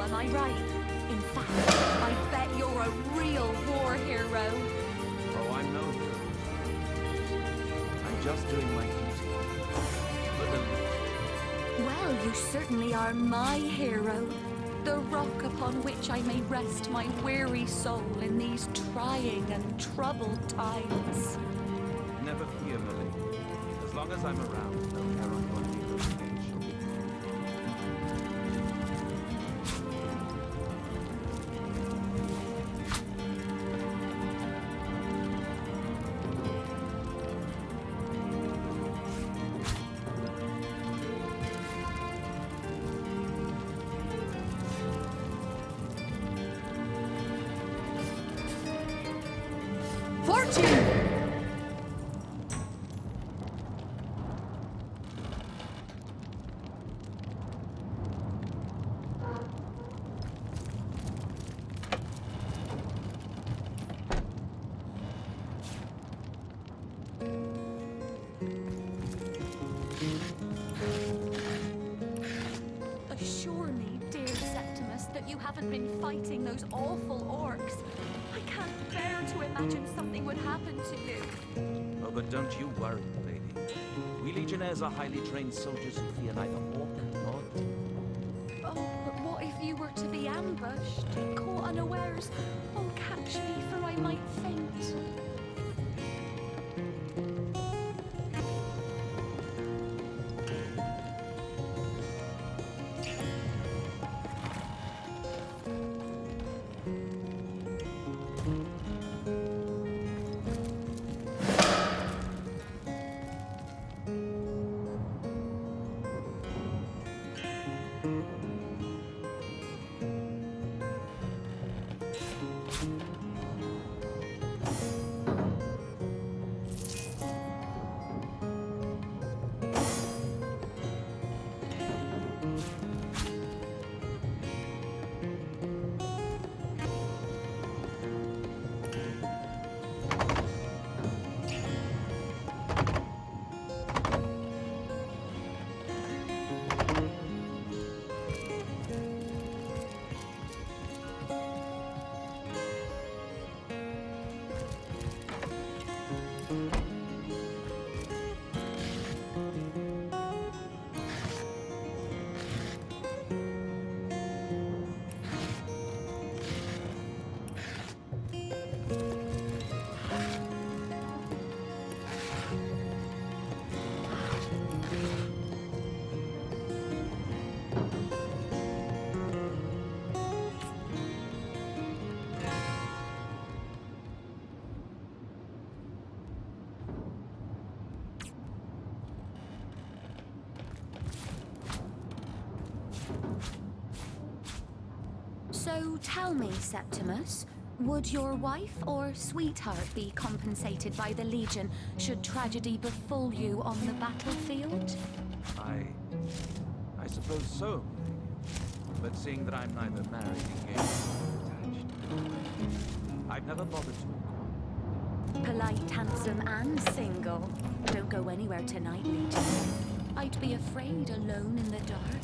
am I right? In fact, I bet you're a real war hero. Oh, I'm no hero. I'm just doing my duty. For the legion. Well, you certainly are my hero. The rock upon which I may rest my weary soul in these trying and troubled times. Never fear, my lady. As long as I'm around, no care on your hero's page. 14! Assure me, dear Septimus, that you haven't been fighting those awful orcs. I can't bear to imagine something would happen to you. Oh, but don't you worry, lady. We legionnaires are highly trained soldiers who fear neither orc nor demon. Oh, but what if you were to be ambushed, caught unawares? Oh, catch me, for I might faint. So tell me, Septimus, would your wife or sweetheart be compensated by the Legion should tragedy befall you on the battlefield? I suppose so. But seeing that I'm neither married, engaged, nor attached, I've never bothered to. Polite, handsome, and single. Don't go anywhere tonight, Legion. I'd be afraid alone in the dark.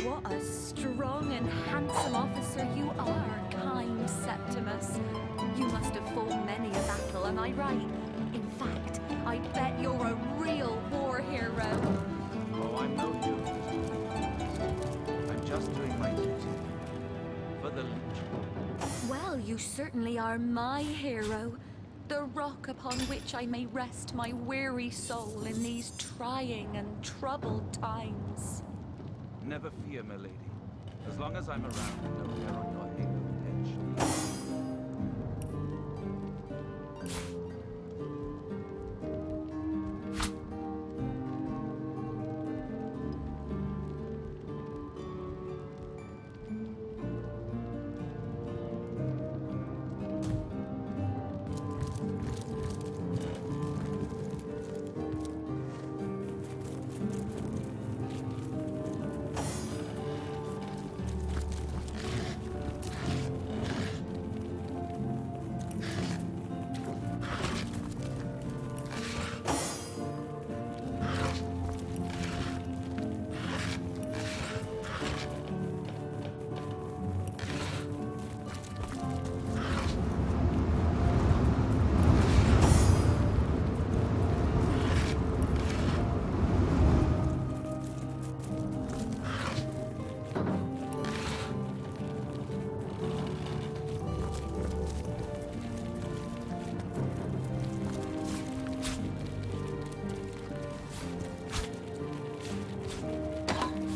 What a strong and handsome officer you are, kind Septimus. You must have fought many a battle, am I right? In fact, I bet you're a real war hero. Oh, I'm no hero. I'm just doing my duty. For the Legion. Well, you certainly are my hero. The rock upon which I may rest my weary soul in these trying and troubled times. Never fear, my lady. As long as I'm around, no hair on your head shall be.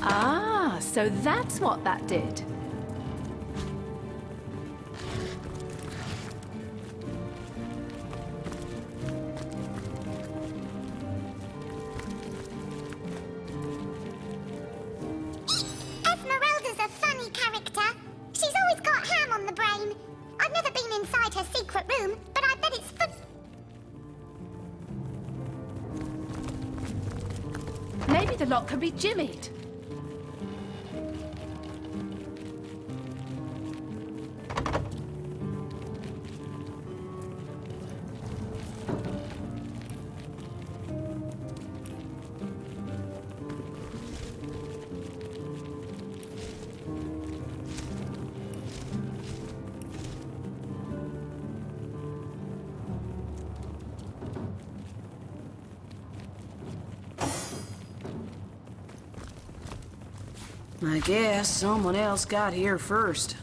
Ah, so that's what that did. Esmeralda's a funny character. She's always got ham on the brain. I've never been inside her secret room, but I bet it's Maybe the lock can be jimmied. I guess someone else got here first.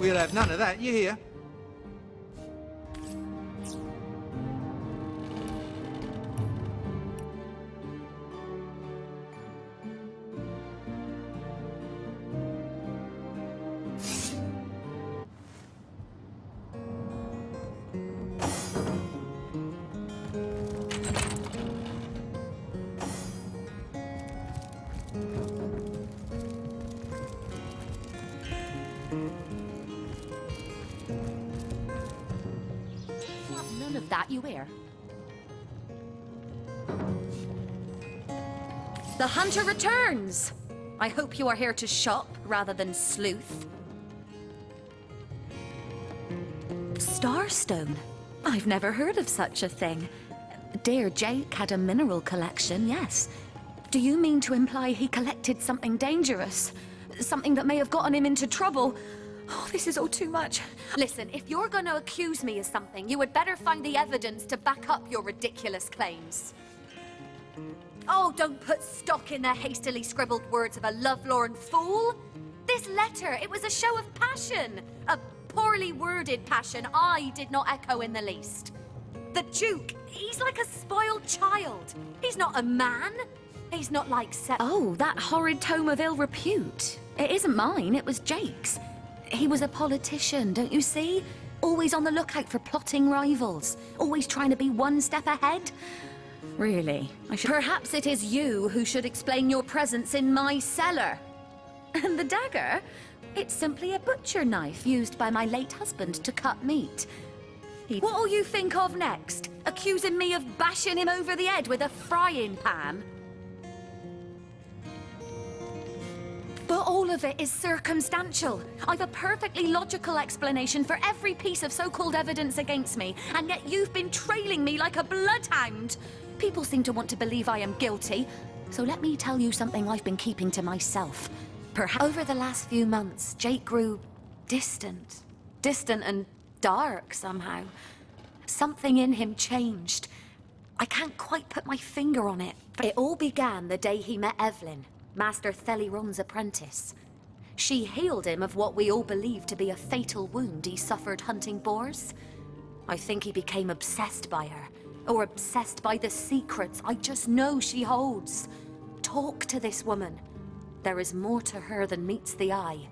We'll have none of that, you hear? None of that, you hear? The hunter returns! I hope you are here to shop rather than sleuth. Starstone? I've never heard of such a thing. Dear Jake had a mineral collection, yes. Do you mean to imply he collected something dangerous? Something that may have gotten him into trouble? Oh, this is all too much. Listen, if you're gonna accuse me of something, you had better find the evidence to back up your ridiculous claims. Oh, don't put stock in the hastily scribbled words of a lovelorn fool. This letter, it was a show of passion. A poorly worded passion I did not echo in the least. The Duke, he's like a spoiled child. He's not a man. He's not like Oh, that horrid tome of ill repute. It isn't mine, it was Jake's. He was a politician, don't you see? Always on the lookout for plotting rivals. Always trying to be one step ahead. Really, Perhaps it is you who should explain your presence in my cellar. And the dagger? It's simply a butcher knife used by my late husband to cut meat. What'll you think of next? Accusing me of bashing him over the head with a frying pan? But all of it is circumstantial. I've a perfectly logical explanation for every piece of so-called evidence against me, and yet you've been trailing me like a bloodhound. People seem to want to believe I am guilty, so let me tell you something I've been keeping to myself. Perhaps over the last few months, Jake grew distant. Distant and dark somehow. Something in him changed. I can't quite put my finger on it, but it all began the day he met Evelyn, Master Theliron's apprentice. She healed him of what we all believe to be a fatal wound he suffered hunting boars. I think he became obsessed by her, or obsessed by the secrets I just know she holds. Talk to this woman. There is more to her than meets the eye.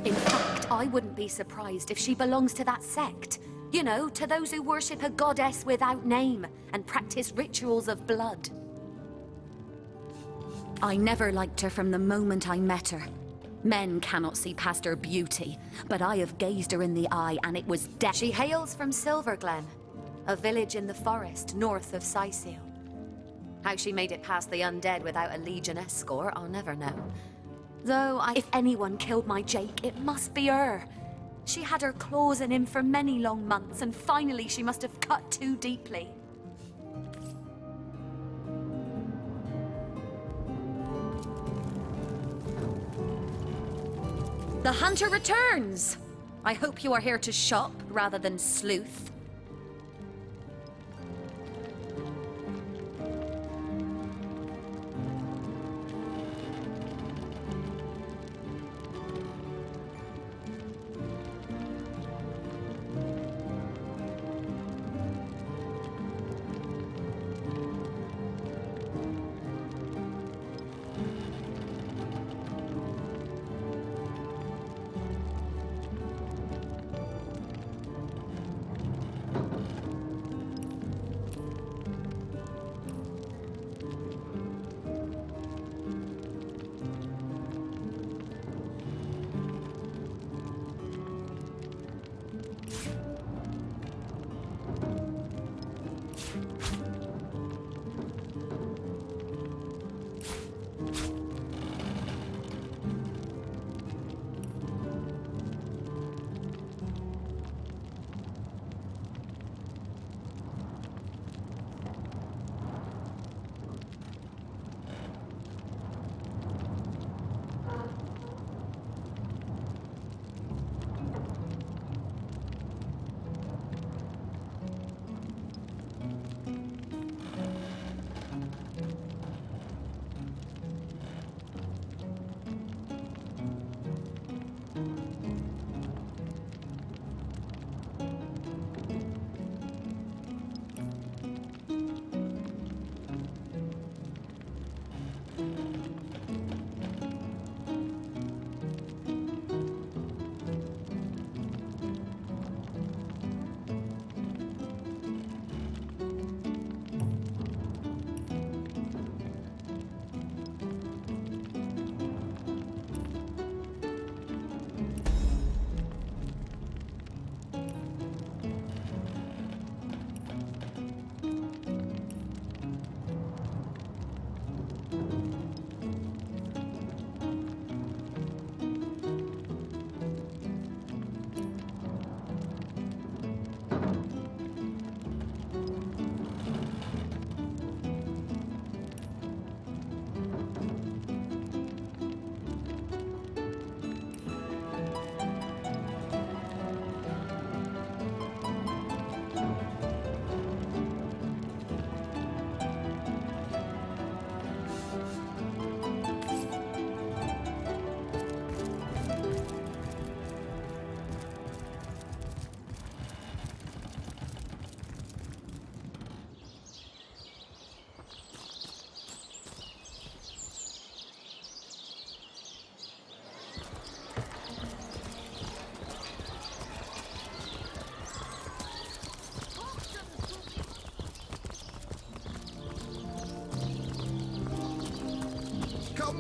In fact, I wouldn't be surprised if she belongs to that sect. You know, to those who worship a goddess without name and practice rituals of blood. I never liked her from the moment I met her. Men cannot see past her beauty, but I have gazed her in the eye and it was death. She hails from Silverglen, a village in the forest north of Sicil. How she made it past the undead without a Legion escort, I'll never know. Though, if anyone killed my Jake, it must be her. She had her claws in him for many long months, and finally she must have cut too deeply. The hunter returns! I hope you are here to shop rather than sleuth.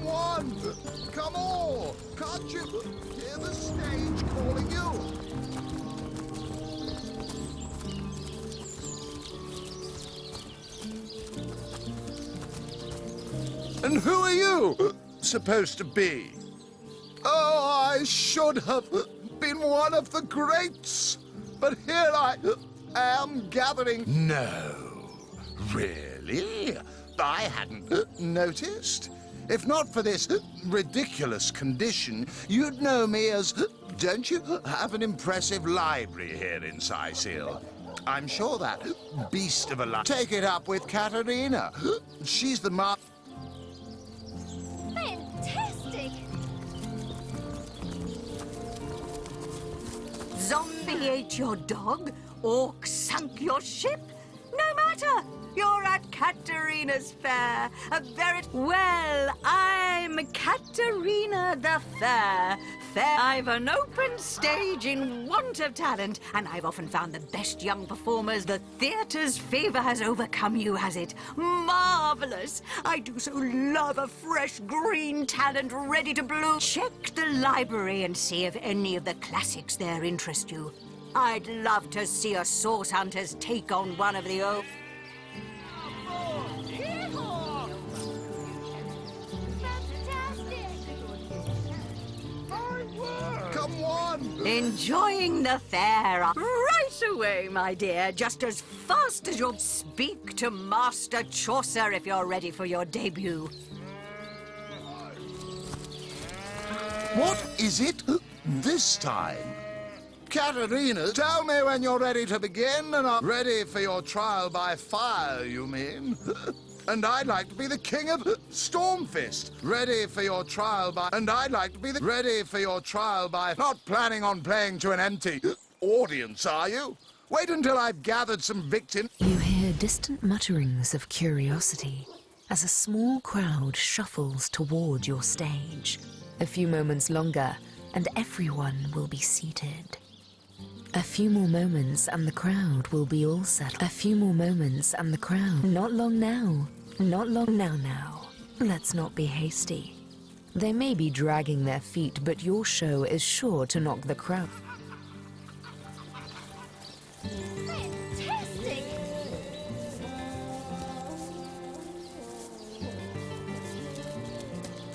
Come on! Come on! Can't you hear the stage calling you? And who are you supposed to be? Oh, I should have been one of the greats. But here I am gathering... No, really? I hadn't noticed. If not for this ridiculous condition, you'd know me as... Don't you have an impressive library here in Sicil? I'm sure that beast of a Take it up with Katerina. She's the Fantastic! Zombie ate your dog? Orc sunk your ship? No matter! You're at Katerina's fair. Well, I'm Katerina the Fair. I've an open stage in want of talent, and I've often found the best young performers. The theatre's favor has overcome you, has it? Marvelous! I do so love a fresh green talent ready to bloom. Check the library and see if any of the classics there interest you. I'd love to see a Source Hunters take on one of the old... Come on! Enjoying the fair. Right away, my dear, just as fast as you'll speak to Master Chaucer if you're ready for your debut. What is it this time? Katerina, tell me when you're ready to begin, and I'm ready for your trial by fire, you mean? And I'd like to be the king of Stormfist. Ready for your trial by... And I'd like to be the... Ready for your trial by... Not planning on playing to an empty audience, are you? Wait until I've gathered some victims. You hear distant mutterings of curiosity as a small crowd shuffles toward your stage. A few moments longer, and everyone will be seated. A few more moments and the crowd will be all settled. A few more moments and the crowd... Not long now. Not long now. Let's not be hasty. They may be dragging their feet, but your show is sure to knock the crowd. Fantastic!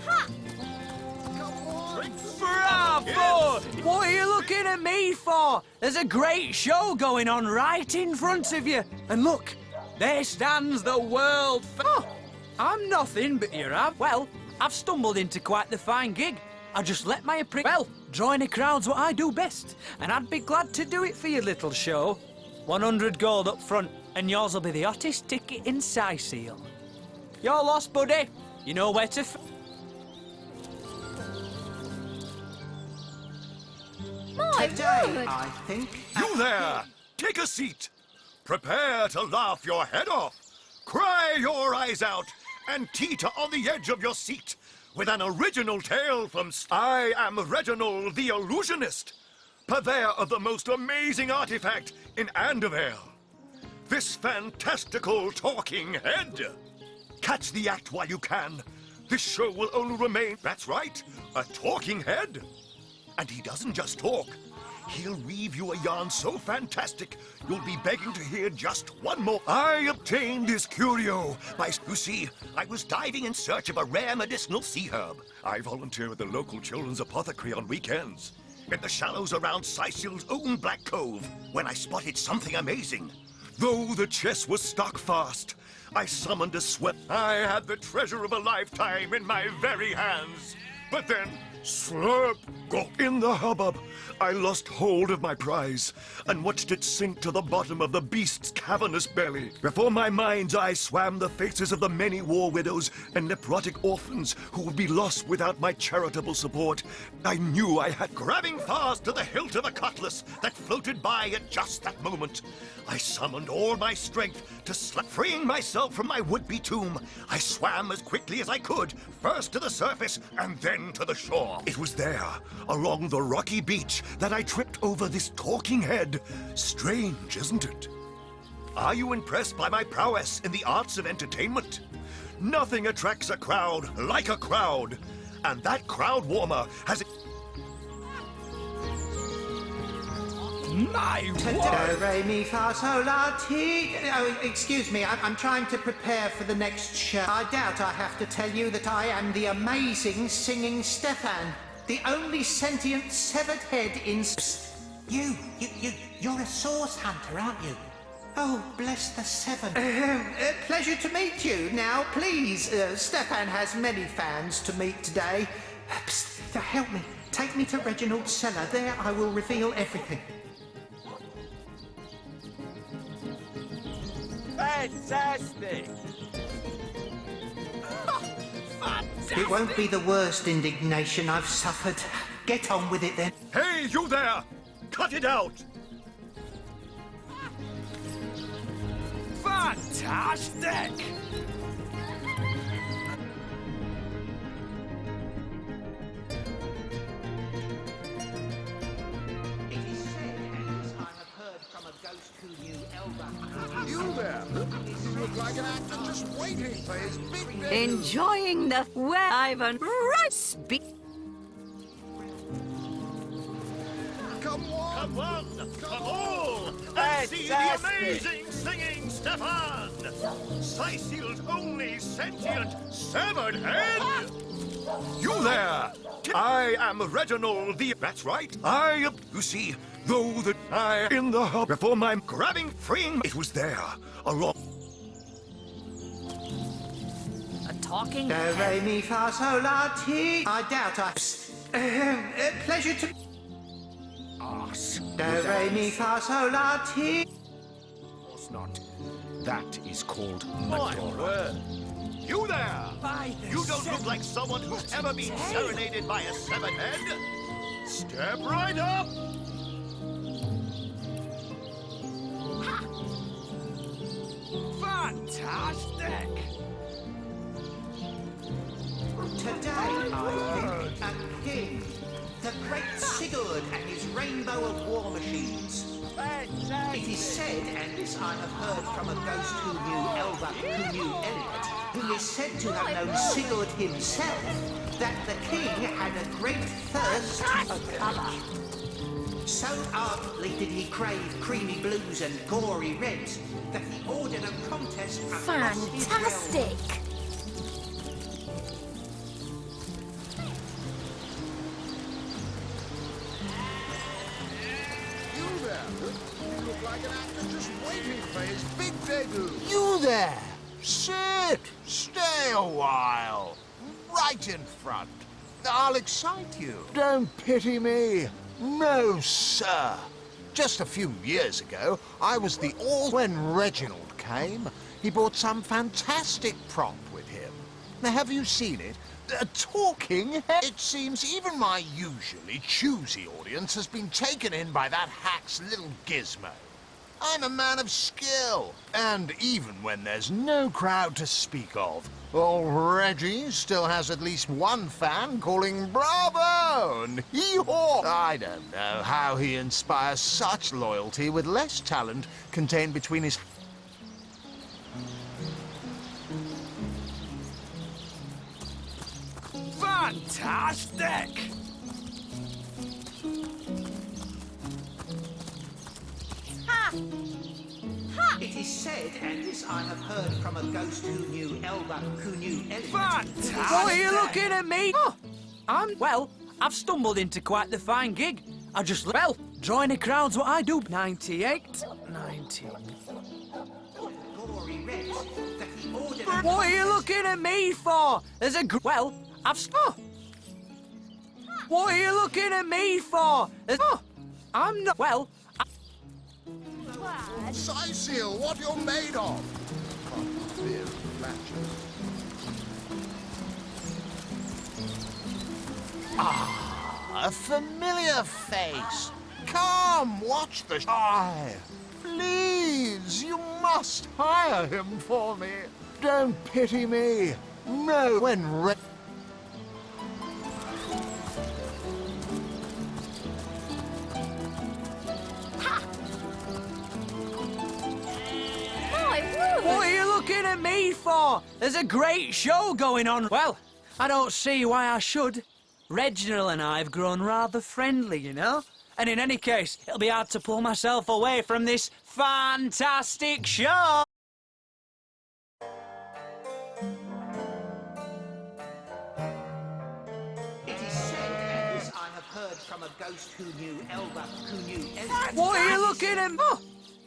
Ha! Bravo! What are you looking at me for? There's a great show going on right in front of you. And look, there stands the world... Oh, I'm nothing but your Well, I've stumbled into quite the fine gig. I just let my Well, drawing a crowd's what I do best. And I'd be glad to do it for your little show. 100 gold up front, and yours will be the hottest ticket in Sicil. You're lost, buddy. You know where to... My word! I think. You there! Take a seat. Prepare to laugh your head off, cry your eyes out, and teeter on the edge of your seat with an original tale from... I am Reginald the Illusionist, purveyor of the most amazing artifact in Andevale. This fantastical talking head. Catch the act while you can. This show will only remain... That's right, a talking head. And he doesn't just talk. He'll weave you a yarn so fantastic, you'll be begging to hear just one more. I obtained this curio by... You see, I was diving in search of a rare medicinal sea herb. I volunteer at the local children's apothecary on weekends, in the shallows around Sicil's own Black Cove, when I spotted something amazing. Though the chest was stuck fast, I summoned a sweat. I had the treasure of a lifetime in my very hands. But then... Slurp! Go in the hubbub. I lost hold of my prize and watched it sink to the bottom of the beast's cavernous belly. Before my mind's eye swam the faces of the many war widows and necrotic orphans who would be lost without my charitable support. I knew I had... Grabbing fast to the hilt of a cutlass that floated by at just that moment, I summoned all my strength to freeing myself from my would-be tomb. I swam as quickly as I could, first to the surface and then to the shore. It was there, along the rocky beach, that I tripped over this talking head. Strange, isn't it? Are you impressed by my prowess in the arts of entertainment? Nothing attracts a crowd like a crowd. And that crowd warmer has... My Do, re, mi, fa, sol, la, ti. Oh, excuse me, I'm trying to prepare for the next show. I doubt I have to tell you that I am the amazing singing Stefan, the only sentient severed head in... Psst. You're a source hunter, aren't you? Oh, bless the seven. Pleasure to meet you. Now, please, Stefan has many fans to meet today. Psst, help me. Take me to Reginald's cellar. There I will reveal everything. Fantastic! It won't be the worst indignation I've suffered. Get on with it then. Hey, you there! Cut it out! Fantastic! It is said, as I have heard from a ghost who knew Elba. You there? You look like an actor just waiting for his big debut. Enjoying the well, Ivan. Right, speak. Come on! Come on, come all, and see the amazing singing Stefan! Sicil's only sentient severed head! You there! I am Reginald the... That's right, you see, though that I in the hub before my grabbing freeing... It was there, along... A talking Do, re, mi, fa, sol, la, ti. I doubt I... Psst. Pleasure to... Do, re, mi, fa, sol, la, ti. Of course not. That is called My word! You there! By the You don't look like someone who's ever been serenaded by a severed head. Step right up! Fantastic! Today I pick a king. The great Sigurd and his rainbow of war machines. It is said, and this I have heard from a ghost who knew Elba, who knew Elliot, who is said to have known Sigurd himself, that the king had a great thirst for colour. So ardently did he crave creamy blues and gory reds that he ordered a contest across his realm. Fantastic! You there? You look like an actor just waiting for his big debut. You there! Sit! Stay a while. Right in front. I'll excite you. Don't pity me. No, sir. Just a few years ago, I was the all... When Reginald came, he brought some fantastic prop with him. Now, have you seen it? A talking head. It seems even my usually choosy audience has been taken in by that hack's little gizmo. I'm a man of skill, and even when there's no crowd to speak of, old Reggie still has at least one fan calling bravo and hee-haw. I don't know how he inspires such loyalty with less talent contained between his... Fantastic! It is said, and this I have heard from a ghost who knew Elba, who knew Elliot. Fantastic! Why are you looking at me? Oh, well, I've stumbled into quite the fine gig. I just... Well, join the crowd's what I do. 98, 19... Gory reds that he ordered. What are you looking at me for? There's a... Well, I've... Oh. What are you looking at me for? There's... Oh, I'm not... Well... Sicil, what you're made of? Can't fear flashes. A familiar face. Come, watch the... Eye. Please, you must hire him for me. Don't pity me. No, when... My word! What are you looking looking at me for? There's a great show going on. Well, I don't see why I should. Reginald and I have grown rather friendly, you know? And in any case, it'll be hard to pull myself away from this fantastic show. It is said, as I have heard from a ghost who knew Elba, who knew Elba. What are you looking at? Oh,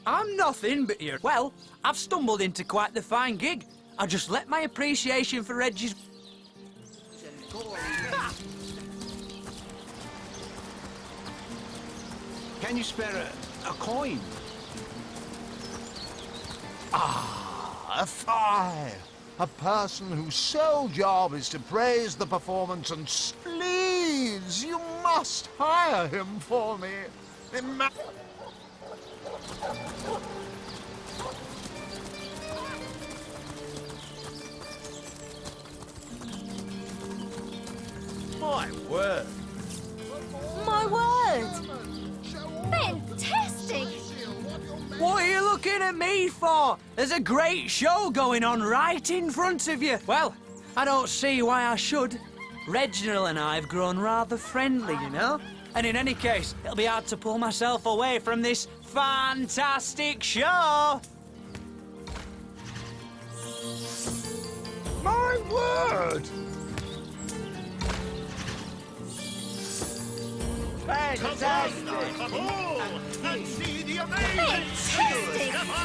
I'm nothing but you. Well, I've stumbled into quite the fine gig. I just let my appreciation for Reggie's... Can you spare a coin? Ah, a fire. A person whose sole job is to praise the performance and please, you must hire him for me. My word. My word! Fantastic! What are you looking at me for? There's a great show going on right in front of you. Well, I don't see why I should. Reginald and I have grown rather friendly, you know? And in any case, it'll be hard to pull myself away from this fantastic show. My word! Fantastic! Come all and see the amazing Fantastic! Come on!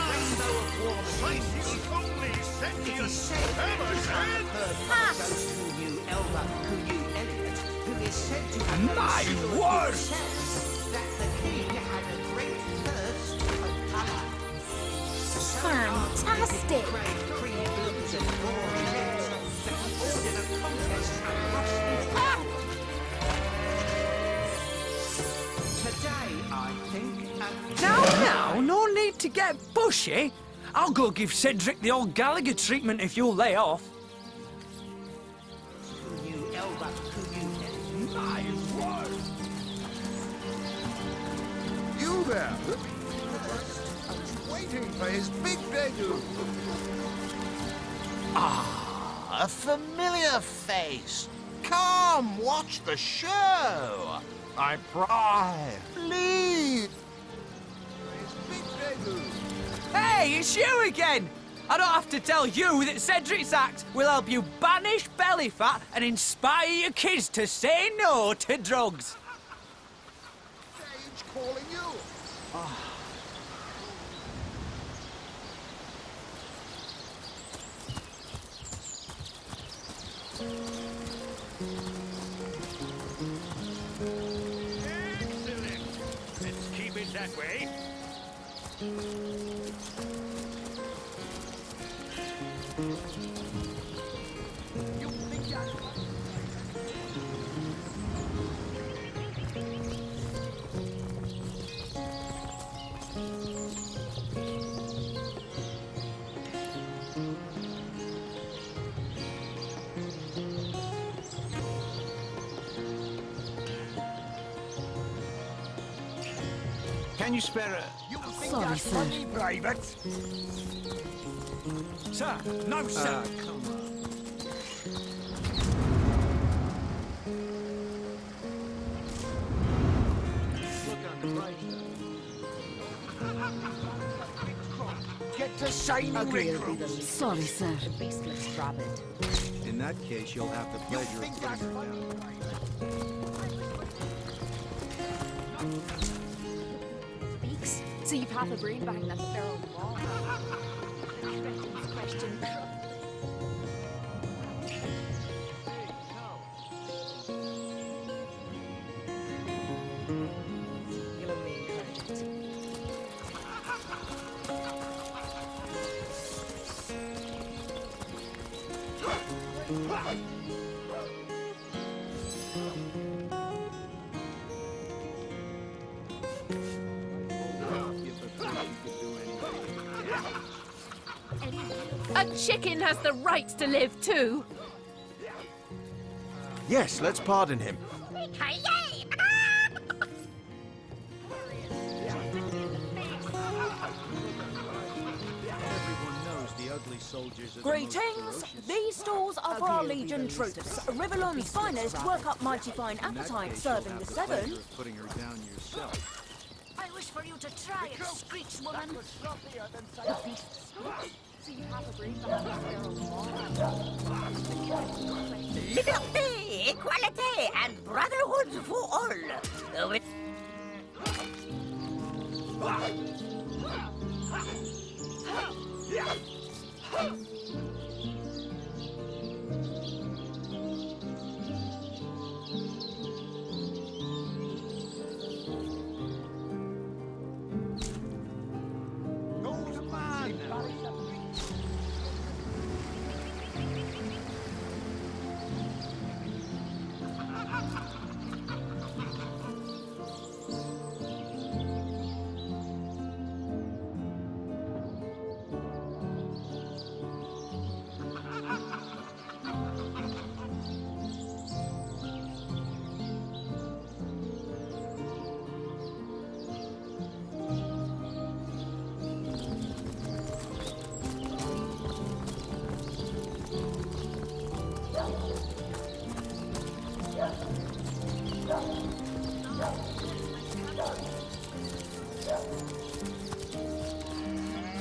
Mighty, only sentience ever seen! Ghost who knew Elba, who knew Elliot, who is said to have My concealed word! himself that the king had a great thirst for colour. Fantastic! Craved cream blues and gory reds that he ordered a contest across his world. Today, I think, and Now, no need to get bushy. I'll go give Cedric the old Gallagher treatment if you'll lay off. who knew Elba, who knew Elliot. My word! You there? Waiting for his big debut. Ah, a familiar face. Come, watch the show. I pry, please. His big debut. Hey, it's you again! I don't have to tell you that Cedric's act will help you banish belly fat and inspire your kids to say no to drugs. Stage calling you. Excellent! Let's keep it that way. Can you spare a... Sorry, sir. Brave it. Sir, no sir! Come on. Look under Get to shining recruits. Sorry, sir. Faceless rabbit. In that case, you'll have the pleasure of putting her down. Speaks. So you've half a brain behind that feral wall. Question. You'll only encourage it. A chicken has the right to live too. Yes, let's pardon him. Everyone knows the ugly soldiers are Greetings! These stalls are for our Legion troops. Rivellon's finest work up mighty fine appetite serving the seven. putting her down yourself. I wish for you to try it, Screech woman. Liberté, equality, and brotherhood for all.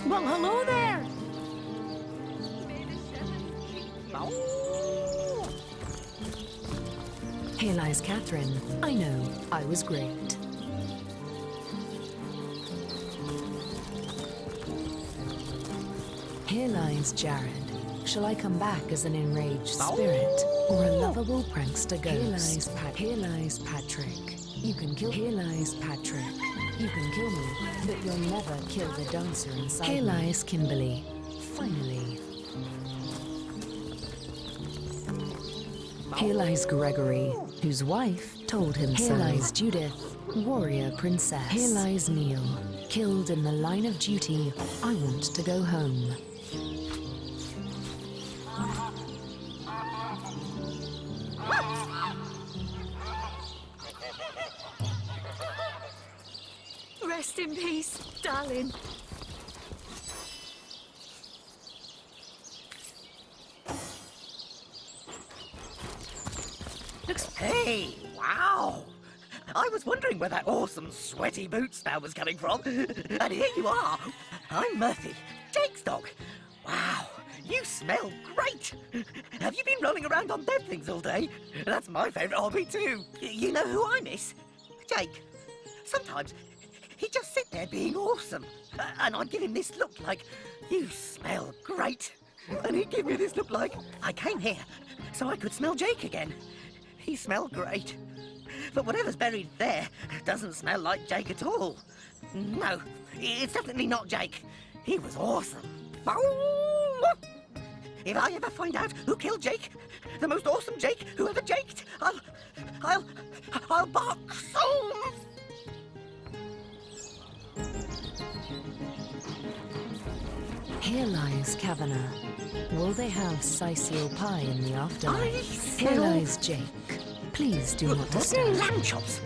Well, hello there! Here lies Catherine. I know, I was great. Here lies Jared. Shall I come back as an enraged spirit or a lovable prankster ghost? Here lies Patrick. You can kill. Here lies Patrick. You can kill me, but you'll never kill the dancer inside. Here lies Kimberly. Finally. Here lies Gregory, whose wife told him so. Here lies Judith, warrior princess. Here lies Neil, killed in the line of duty. I want to go home. Rest in peace, darling. Hey, wow! I was wondering where that awesome sweaty boot smell was coming from. And here you are. I'm Murphy, Jake's dog. Wow, you smell great. Have you been rolling around on dead things all day? That's my favourite hobby too. You know who I miss? Jake. Sometimes he'd just sit there being awesome. And I'd give him this look like, you smell great. And he'd give me this look like, I came here so I could smell Jake again. He smelled great. But whatever's buried there doesn't smell like Jake at all. No, it's definitely not Jake. He was awesome. If I ever find out who killed Jake, the most awesome Jake who ever jaked, I'll bark soon. Here lies Kavanagh. Will they have sisal pie in the afterlife? Here smell lies Jake. Please do not disturb. Lamb chops.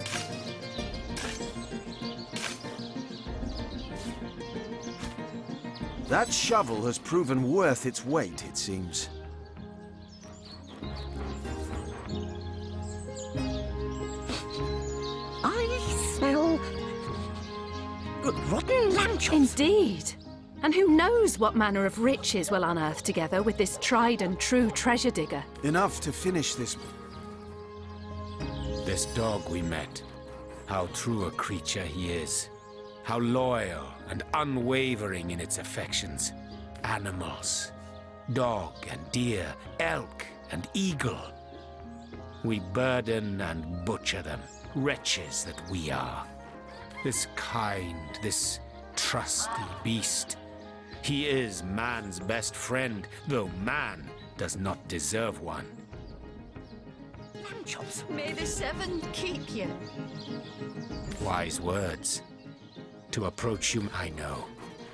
That shovel has proven worth its weight, it seems. I smell rotten lamb chops. Indeed. And who knows what manner of riches we'll unearth together with this tried and true treasure digger. Enough to finish this. This dog we met, how true a creature he is. How loyal and unwavering in its affections. Animals, dog and deer, elk and eagle. We burden and butcher them, wretches that we are. This kind, this trusty beast. He is man's best friend, though man does not deserve one. Lamb chops. May the seven keep you. Wise words. To approach you, I know,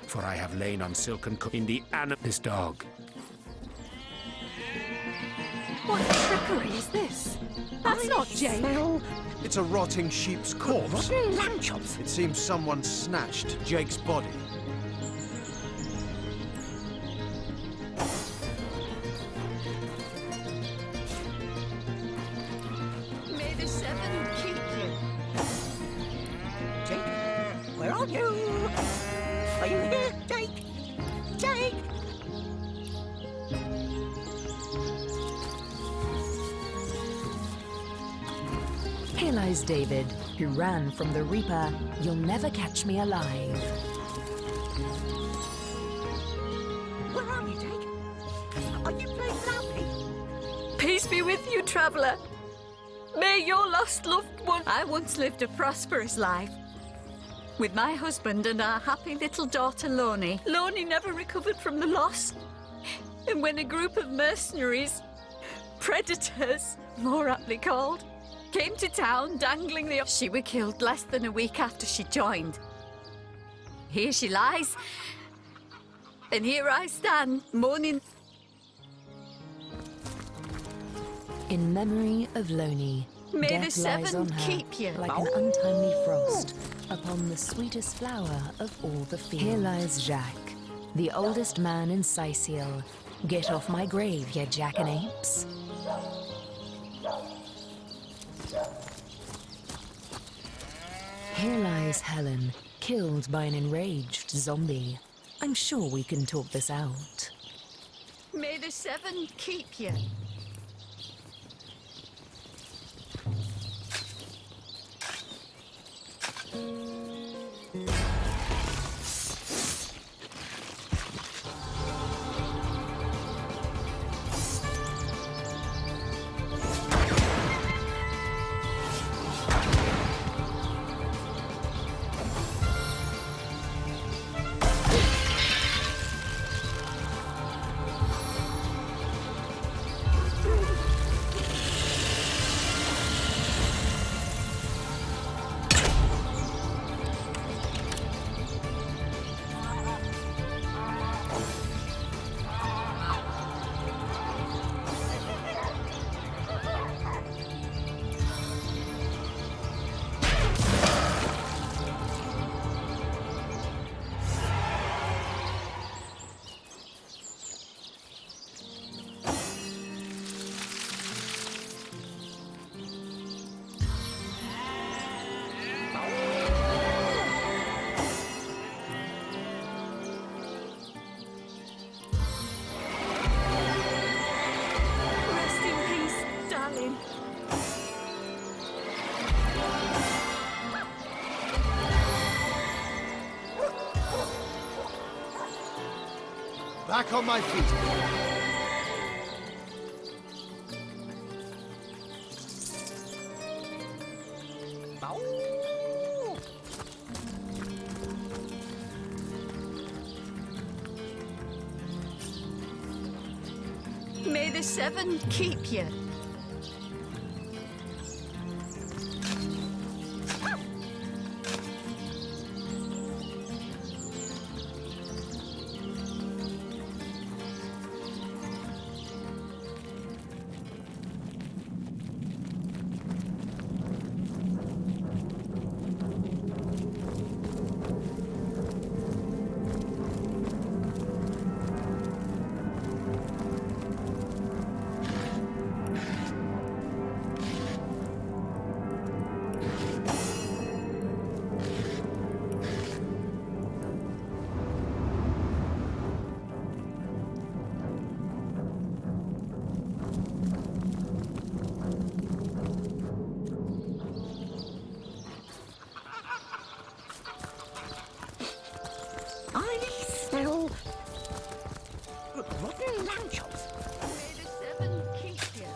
for I have lain on silken in the this dog. What trickery is this? That's not Jake. It's a rotting sheep's corpse. Rotten lamb chops. It seems someone snatched Jake's body. on you! Are you here, Jake? Jake! Here lies David, who ran from the Reaper. You'll never catch me alive. Where are you, Jake? Are you playing loudly? Peace be with you, traveller. May your lost loved one. I once lived a prosperous life with my husband and our happy little daughter, Loni. Loni never recovered from the loss. And when a group of mercenaries, predators, more aptly called, came to town dangling the... She were killed less than a week after she joined. Here she lies. And here I stand, mourning. In memory of Loni, May the death lies seven on her keep you. like an untimely frost upon the sweetest flower of all the fields. Here lies Jacques, the oldest man in Sicil. Get off my grave, ye jackanapes. Here lies Helen, killed by an enraged zombie. I'm sure we can talk this out. May the seven keep you. Rest in peace, darling. Back on my feet. May the seven keep you. I smell rotten lamb chops. May the seven keep you.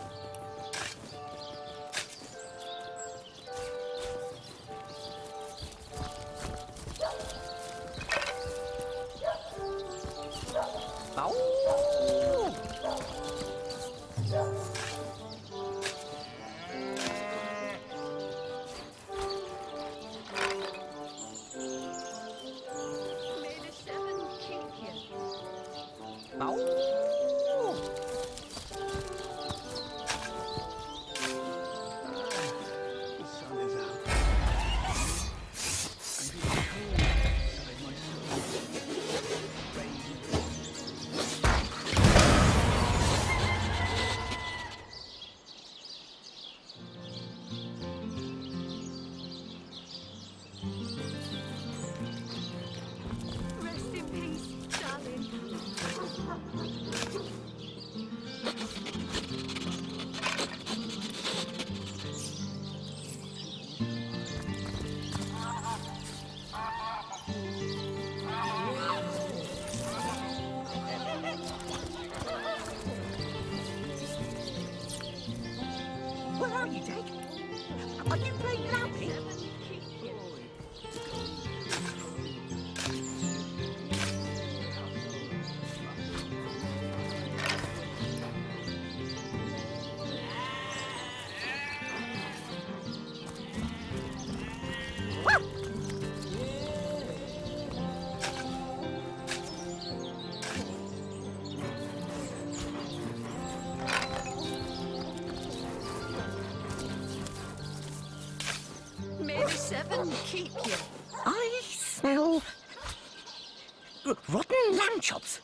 May the seven keep you. The sun is out. I'm feeling cold inside my soul. Where are you, Jake? Are you playing loudly? May the seven keep you. I smell rotten lamb chops.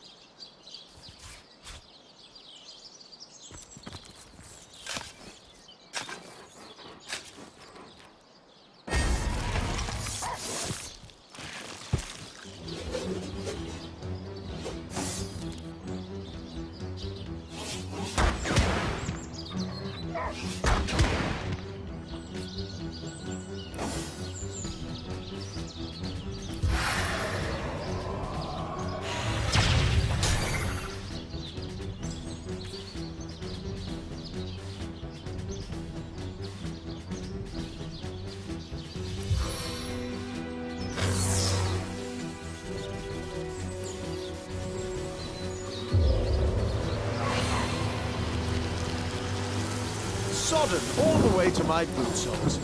Sodden all the way to my boot soles.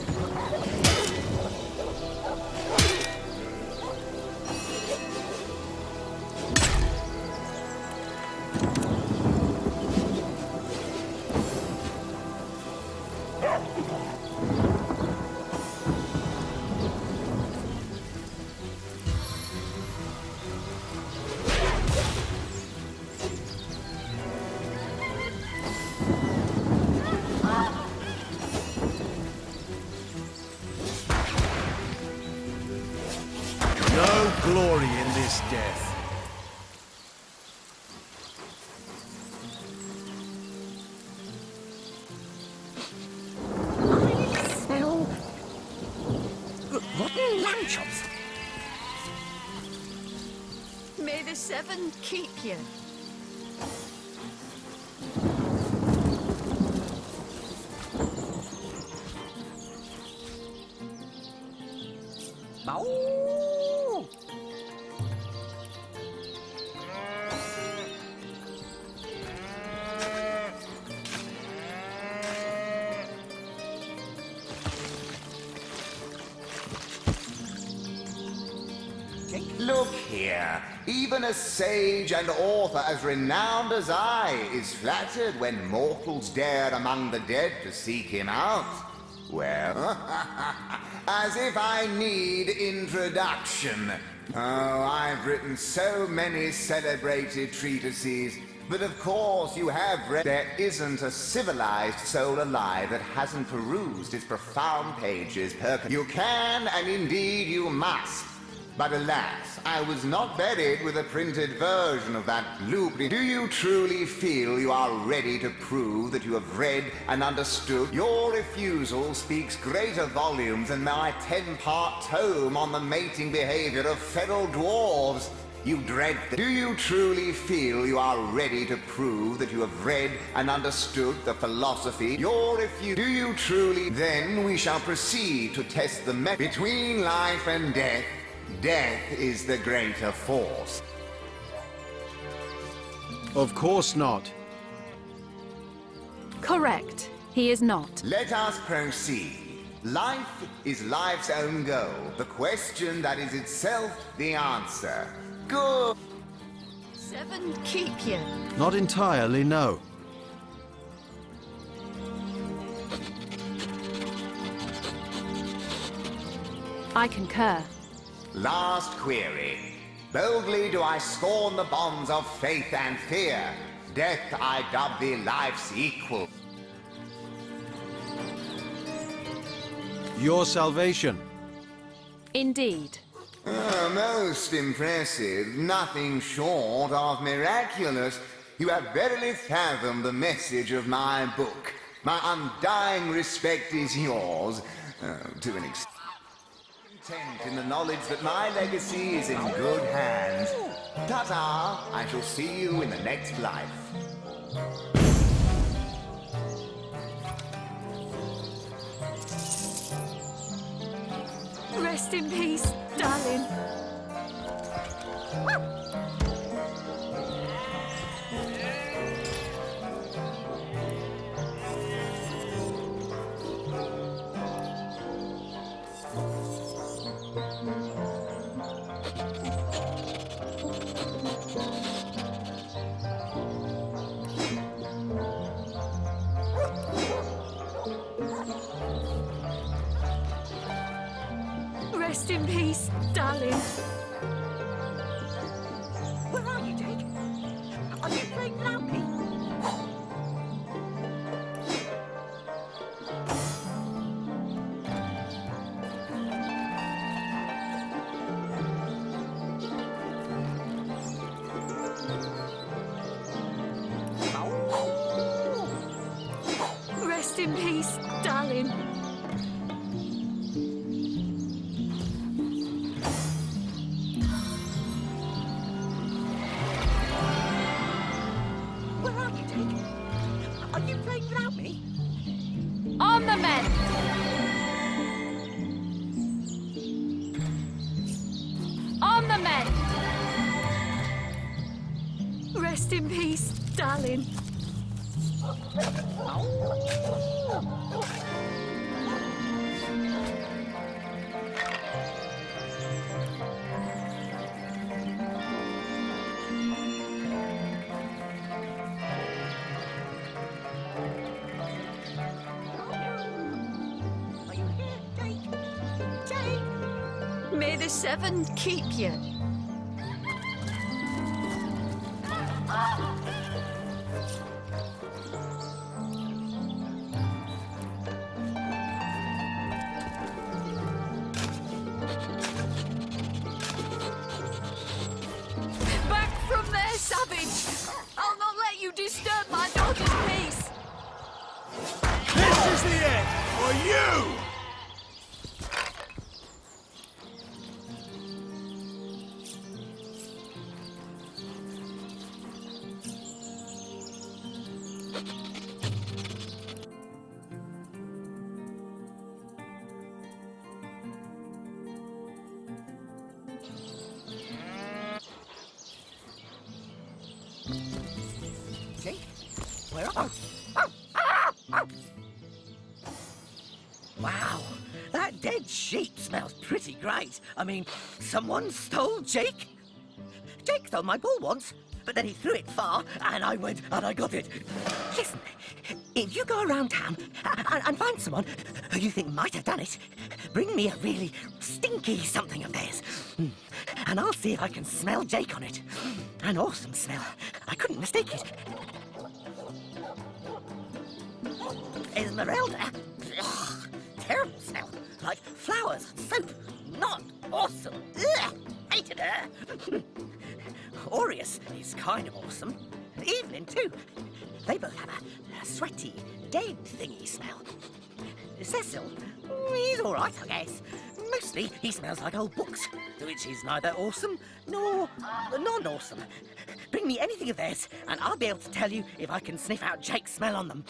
No glory in this death. I smell rotten lamb chops. May the seven keep you. Oh! Look here, even a sage and author as renowned as I is flattered when mortals dare among the dead to seek him out. Well, as if I need introduction. Oh, I've written so many celebrated treatises, but of course you have read. There isn't a civilized soul alive that hasn't perused its profound pages. You can, and indeed you must. But alas, I was not buried with a printed version of that loop. Do you truly feel you are ready to prove that you have read and understood? Your refusal speaks greater volumes than my 10-part tome on the mating behavior of feral dwarves. You dread Do you truly feel you are ready to prove that you have read and understood the philosophy? Do you truly? Then we shall proceed to test the between life and death. Death is the greater force. Of course not. Correct. He is not. Let us proceed. Life is life's own goal. The question that is itself the answer. Good. Seven keep you. Not entirely, no. I concur. Last query. Boldly do I scorn the bonds of faith and fear. Death I dub thee life's equal. Your salvation. Indeed. Most impressive. Nothing short of miraculous. You have verily fathomed the message of my book. My undying respect is yours. To an extent. content in the knowledge that my legacy is in good hands. Ta-ta! I shall see you in the next life. Rest in peace, darling. Rest in peace, darling. Where are you, Jake? Are you playing without me? Rest in peace, darling. Where are you, Jake? Are you playing without me? On the mend! On the mend! Rest in peace, darling. Are you here, Jake? Jake! May the seven keep you. Back from there, savage! I'll not let you disturb my daughter's peace. This is the end for you! Jake? Where are you? Wow, that dead sheep smells pretty great. I mean, someone stole Jake? Jake stole my ball once, but then he threw it far, and I went and I got it. Listen, if you go around town and find someone who you think might have done it, bring me a really stinky something of theirs. And I'll see if I can smell Jake on it. An awesome smell. I couldn't mistake it. Esmeralda? Ugh, terrible smell. Like flowers and soap. Not awesome. Ugh, hated her. Aureus is kind of awesome. Evelyn, too. They both have a sweaty, dead thingy smell. Cecil, he's all right, I guess. Mostly he smells like old books, which is neither awesome nor non-awesome. Bring me anything of theirs, and I'll be able to tell you if I can sniff out Jake's smell on them.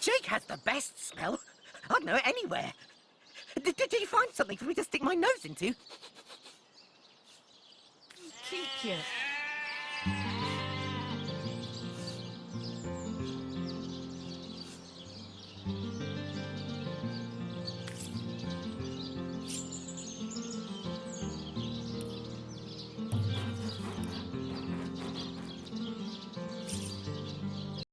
Jake has the best smell. I'd know it anywhere. Did you find something for me to stick my nose into? Keep you.